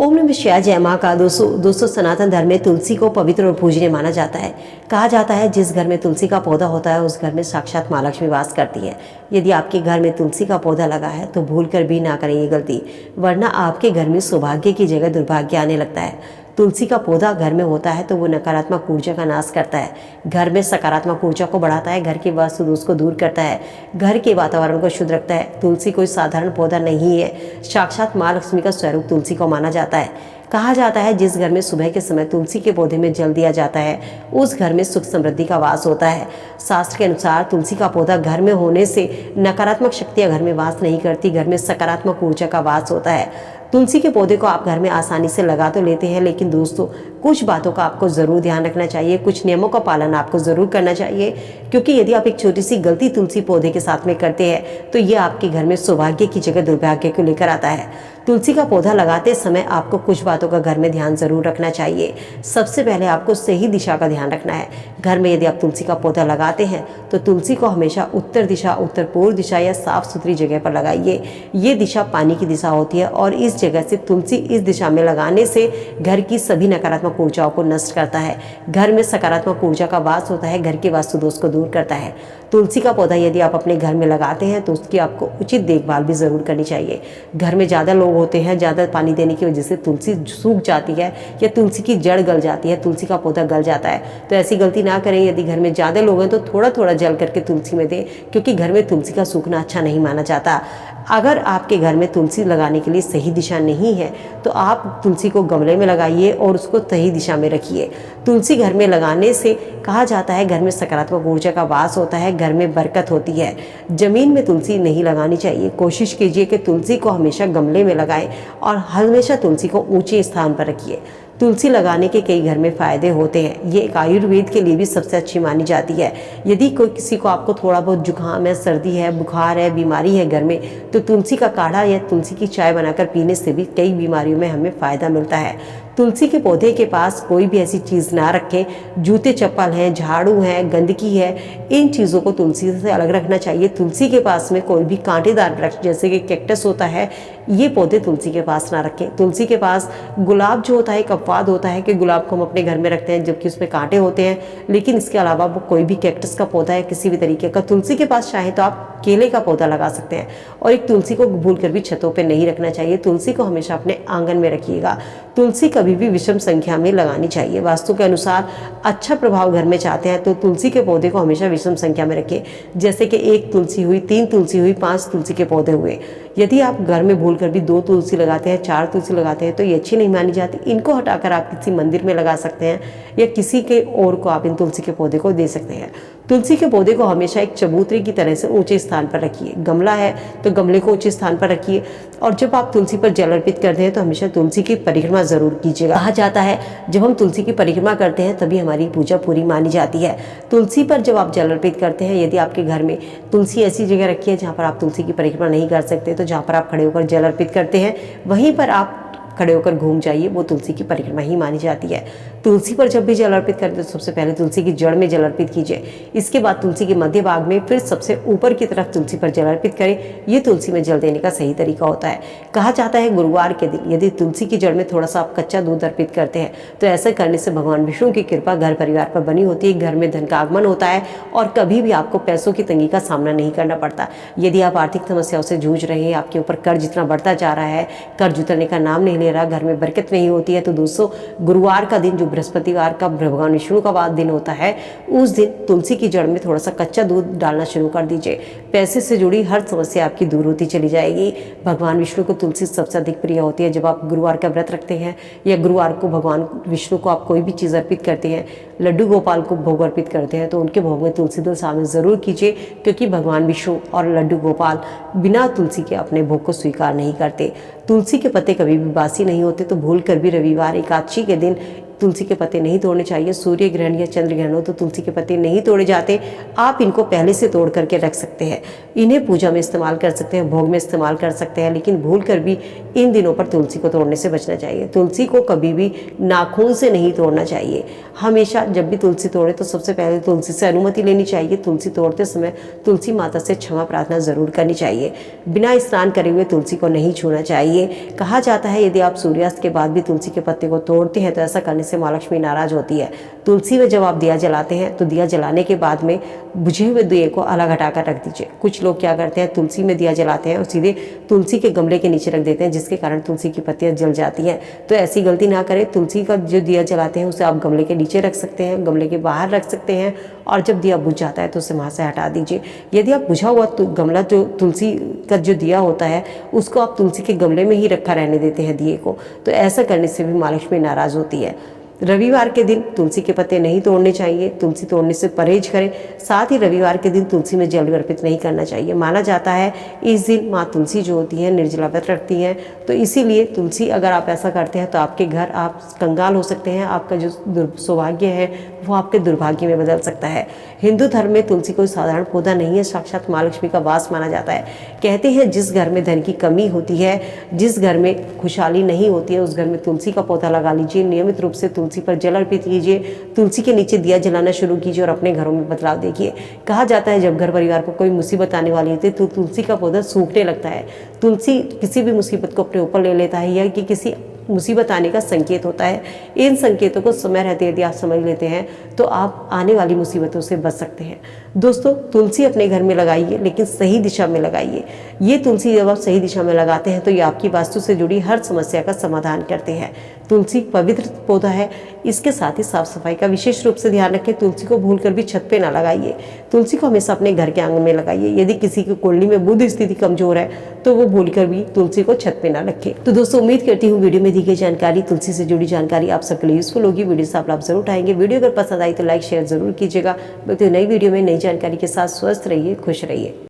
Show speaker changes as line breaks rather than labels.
ओम नमः शिवाय। जय महाकाल। दोस्तों सनातन धर्म में तुलसी को पवित्र और पूजनीय माना जाता है। कहा जाता है जिस घर में तुलसी का पौधा होता है उस घर में साक्षात माँ लक्ष्मी वास करती है। यदि आपके घर में तुलसी का पौधा लगा है तो भूलकर भी ना करें ये गलती, वरना आपके घर में सौभाग्य की जगह दुर्भाग्य आने लगता है। तुलसी का पौधा घर में होता है तो वो नकारात्मक ऊर्जा का नाश करता है, घर में सकारात्मक ऊर्जा को बढ़ाता है, घर के वास्तु दोष को दूर करता है, घर के वातावरण को शुद्ध रखता है। तुलसी कोई साधारण पौधा नहीं है, साक्षात माँ लक्ष्मी का स्वरूप तुलसी को माना जाता है। कहा जाता है जिस घर में सुबह के समय तुलसी के पौधे में जल दिया जाता है उस घर में सुख समृद्धि का वास होता है। शास्त्र के अनुसार तुलसी का पौधा घर में होने से नकारात्मक शक्तियां घर में वास नहीं करती, घर में सकारात्मक ऊर्जा का वास होता है। तुलसी के पौधे को आप घर में आसानी से लगा तो लेते हैं, लेकिन दोस्तों कुछ बातों का आपको ज़रूर ध्यान रखना चाहिए, कुछ नियमों का पालन आपको ज़रूर करना चाहिए, क्योंकि यदि आप एक छोटी सी गलती तुलसी पौधे के साथ में करते हैं तो ये आपके घर में सौभाग्य की जगह दुर्भाग्य को लेकर आता है। तुलसी का पौधा लगाते समय आपको कुछ बातों का घर में ध्यान जरूर रखना चाहिए। सबसे पहले आपको सही दिशा का ध्यान रखना है। घर में यदि आप तुलसी का पौधा लगाते हैं तो तुलसी को हमेशा उत्तर दिशा, उत्तर पूर्व दिशा या साफ सुथरी जगह पर लगाइए। ये दिशा पानी की दिशा होती है और इस जगह से तुलसी इस दिशा में लगाने से घर की सभी नकारात्मक ऊर्जाओं को नष्ट करता है, घर में सकारात्मक ऊर्जा का वास होता है, घर के वास्तु दोष को दूर करता है। तुलसी का पौधा यदि आप अपने घर में लगाते हैं तो उसकी आपको उचित देखभाल भी ज़रूर करनी चाहिए। घर में ज़्यादा लोग होते हैं, ज़्यादा पानी देने की वजह से तुलसी सूख जाती है या तुलसी की जड़ गल जाती है, तुलसी का पौधा गल जाता है। तो ऐसी गलती ना करें। यदि घर में ज़्यादा लोग हैं तो थोड़ा थोड़ा जल करके तुलसी में दें, क्योंकि घर में तुलसी का सूखना अच्छा नहीं माना जाता। अगर आपके घर में तुलसी लगाने के लिए सही दिशा नहीं है तो आप तुलसी को गमले में लगाइए और उसको सही दिशा में रखिए। तुलसी घर में लगाने से कहा जाता है घर में सकारात्मक ऊर्जा का वास होता है, घर में बरकत होती है। जमीन में तुलसी नहीं लगानी चाहिए। कोशिश कीजिए कि तुलसी को हमेशा गमले में लगाएं और हमेशा तुलसी को ऊंचे स्थान पर रखिए। तुलसी लगाने के कई घर में फ़ायदे होते हैं। ये एक आयुर्वेद के लिए भी सबसे अच्छी मानी जाती है। यदि कोई किसी को आपको थोड़ा बहुत जुकाम है, सर्दी है, बुखार है, बीमारी है घर में, तो तुलसी का काढ़ा या तुलसी की चाय बनाकर पीने से भी कई बीमारियों में हमें फ़ायदा मिलता है। तुलसी के पौधे के पास कोई भी ऐसी चीज़ ना रखें। जूते चप्पल हैं, झाड़ू है, गंदगी है, इन चीज़ों को तुलसी से अलग रखना चाहिए। तुलसी के पास में कोई भी कांटेदार वृक्ष जैसे कि कैक्टस होता है, ये पौधे तुलसी के पास ना रखें। तुलसी के पास गुलाब जो होता है, एक अपवाद होता है कि गुलाब को हम अपने घर में रखते हैं जबकि उसमें कांटे होते हैं, लेकिन इसके अलावा वो कोई भी कैक्टस का पौधा है किसी भी तरीके का। तुलसी के पास चाहे तो आप केले का पौधा लगा सकते हैं। और एक तुलसी को भूलकर भी छतों पे नहीं रखना चाहिए। तुलसी को हमेशा अपने आंगन में रखिएगा। तुलसी कभी भी विषम संख्या में लगानी चाहिए। वास्तु के अनुसार अच्छा प्रभाव घर में चाहते हैं तो तुलसी के पौधे को हमेशा विषम संख्या में रखें, जैसे कि 1 तुलसी हुई, 3 तुलसी हुई, 5 तुलसी के पौधे हुए। यदि आप घर में भूलकर भी 2 तुलसी लगाते हैं, 4 तुलसी लगाते हैं तो ये अच्छी नहीं मानी जाती। इनको हटाकर आप किसी मंदिर में लगा सकते हैं या किसी के और को आप इन तुलसी के पौधे को दे सकते हैं। तुलसी के पौधे को हमेशा एक चबूतरे की तरह से ऊंचे स्थान पर रखिए। गमला है तो गमले को ऊंचे स्थान पर रखिए। और जब आप तुलसी पर जल अर्पित करते हैं तो हमेशा तुलसी की परिक्रमा जरूर कीजिएगा। कहा जाता है जब हम तुलसी की परिक्रमा करते हैं तभी हमारी पूजा पूरी मानी जाती है। तुलसी पर जब आप जल अर्पित करते हैं, यदि आपके घर में तुलसी ऐसी जगह रखी है जहाँ पर आप तुलसी की परिक्रमा नहीं कर सकते, तो जहाँ पर आप खड़े होकर जल अर्पित करते हैं वहीं पर आप खड़े होकर घूम जाइए, वो तुलसी की परिक्रमा ही मानी जाती है। तुलसी पर जब भी जल अर्पित करें तो सबसे पहले तुलसी की जड़ में जल अर्पित कीजिए। इसके बाद तुलसी के मध्य भाग में, फिर सबसे ऊपर की तरफ तुलसी पर जल अर्पित करें। ये तुलसी में जल देने का सही तरीका होता है। कहा जाता है गुरुवार के दिन यदि तुलसी की जड़ में थोड़ा सा आप कच्चा दूध अर्पित करते हैं तो ऐसा करने से भगवान विष्णु की कृपा घर परिवार पर बनी होती है, घर में धन का आगमन होता है और कभी भी आपको पैसों की तंगी का सामना नहीं करना पड़ता। यदि आप आर्थिक समस्याओं से जूझ रहे हैं, आपके ऊपर कर्ज इतना बढ़ता जा रहा है, कर्ज उतरने का नाम नहीं ले रहा, घर में बरकत नहीं होती है, तो दोस्तों गुरुवार का दिन, जो बृहस्पतिवार का भगवान विष्णु का वार दिन होता है, उस दिन तुलसी की जड़ में थोड़ा सा कच्चा दूध डालना शुरू कर दीजिए। पैसे से जुड़ी हर समस्या आपकी दूर होती चली जाएगी। भगवान विष्णु को तुलसी सबसे अधिक प्रिय होती है। जब आप गुरुवार का व्रत रखते हैं या गुरुवार को भगवान विष्णु को आप कोई भी चीज़ अर्पित करते हैं, लड्डू गोपाल को भोग अर्पित करते हैं, तो उनके भोग में तुलसी दल शामिल ज़रूर कीजिए, क्योंकि भगवान विष्णु और लड्डू गोपाल बिना तुलसी के अपने भोग को स्वीकार नहीं करते। तुलसी के पत्ते कभी भी बासी नहीं होते, तो भूल कर भी रविवार एकादशी के दिन तुलसी के पत्ते नहीं तोड़ने चाहिए। सूर्य ग्रहण या चंद्र ग्रहण हो तो तुलसी के पत्ते नहीं तोड़े जाते। आप इनको पहले से तोड़ करके रख सकते हैं। इन्हें पूजा में इस्तेमाल कर सकते हैं, भोग में इस्तेमाल कर सकते हैं, लेकिन भूल कर भी इन दिनों पर तुलसी को तोड़ने से बचना चाहिए। तुलसी को कभी भी नाखून से नहीं तोड़ना चाहिए। हमेशा जब भी तुलसी तोड़े तो सबसे पहले तुलसी से अनुमति लेनी चाहिए। तुलसी तोड़ते समय तुलसी माता से क्षमा प्रार्थना जरूर करनी चाहिए। बिना स्नान करे हुए तुलसी को नहीं छूना चाहिए। कहा जाता है यदि आप सूर्यास्त के बाद भी तुलसी के पत्ते को तोड़ते हैं तो ऐसा करने से माँ लक्ष्मी नाराज होती है। तुलसी में जब आप दिया जलाते हैं तो दिया जलाने के बाद में बुझे हुए दिए को अलग हटाकर रख दीजिए। कुछ लोग क्या करते हैं, तुलसी में दिया जलाते हैं और सीधे तुलसी के गमले के नीचे रख देते हैं, जिसके कारण तुलसी की पत्तियां जल जाती हैं। तो ऐसी गलती ना करें। तुलसी का जो दिया जलाते हैं उसे आप गमले के नीचे रख सकते हैं, गमले के बाहर रख सकते हैं, और जब दिया बुझ जाता है तो उसे वहाँ से हटा दीजिए। यदि आप बुझा हुआ गमला जो तुलसी का जो दिया होता है उसको आप तुलसी के गमले में ही रखा रहने देते हैं दिए को, तो ऐसा करने से भी माँ लक्ष्मी नाराज होती है। रविवार के दिन तुलसी के पत्ते नहीं तोड़ने चाहिए, तुलसी तोड़ने से परहेज करें। साथ ही रविवार के दिन तुलसी में जल अर्पित नहीं करना चाहिए। माना जाता है इस दिन माँ तुलसी जो होती है निर्जला व्रत रखती हैं, तो इसीलिए तुलसी अगर आप ऐसा करते हैं तो आपके घर आप कंगाल हो सकते हैं। आपका जो सौभाग्य है वो आपके दुर्भाग्य में बदल सकता है। हिंदू धर्म में तुलसी कोई साधारण पौधा नहीं है, साक्षात माँ लक्ष्मी का वास माना जाता है। कहते हैं जिस घर में धन की कमी होती है, जिस घर में खुशहाली नहीं होती है, उस घर में तुलसी का पौधा लगा लीजिए। नियमित रूप से तुलसी पर जल अर्पित कीजिए, तुलसी के नीचे दिया जलाना शुरू कीजिए और अपने घरों में बदलाव देखिए। कहा जाता है जब घर परिवार को कोई मुसीबत आने वाली होती है तो तुलसी का पौधा सूखने लगता है। तुलसी किसी भी मुसीबत को अपने ऊपर ले लेता है या कि किसी मुसीबत आने का संकेत होता है। इन संकेतों को समय रहते यदि आप समझ लेते हैं तो आप आने वाली मुसीबतों से बच सकते हैं। दोस्तों, तुलसी अपने घर में लगाइए, लेकिन सही दिशा में लगाइए। ये तुलसी जब आप सही दिशा में लगाते हैं तो ये आपकी वास्तु से जुड़ी हर समस्या का समाधान करते हैं। तुलसी पवित्र पौधा है, इसके साथ ही साफ सफाई का विशेष रूप से ध्यान रखें। तुलसी को भूलकर भी छत पे ना लगाइए। तुलसी को हमेशा अपने घर के आंगन में लगाइए। यदि किसी की कुंडली में बुध स्थिति कमजोर है तो वो भूलकर भी तुलसी को छत पे ना रखें। तो दोस्तों, उम्मीद करती हूँ वीडियो में दी गई जानकारी, तुलसी से जुड़ी जानकारी आप सबके लिए यूजफुल होगी। वीडियो से आप लाभ जरूर उठाएंगे। वीडियो अगर पसंद आई तो लाइक शेयर जरूर कीजिएगा। मिलते हैं नई वीडियो में नई जानकारी के साथ। स्वस्थ रहिए, खुश रहिए।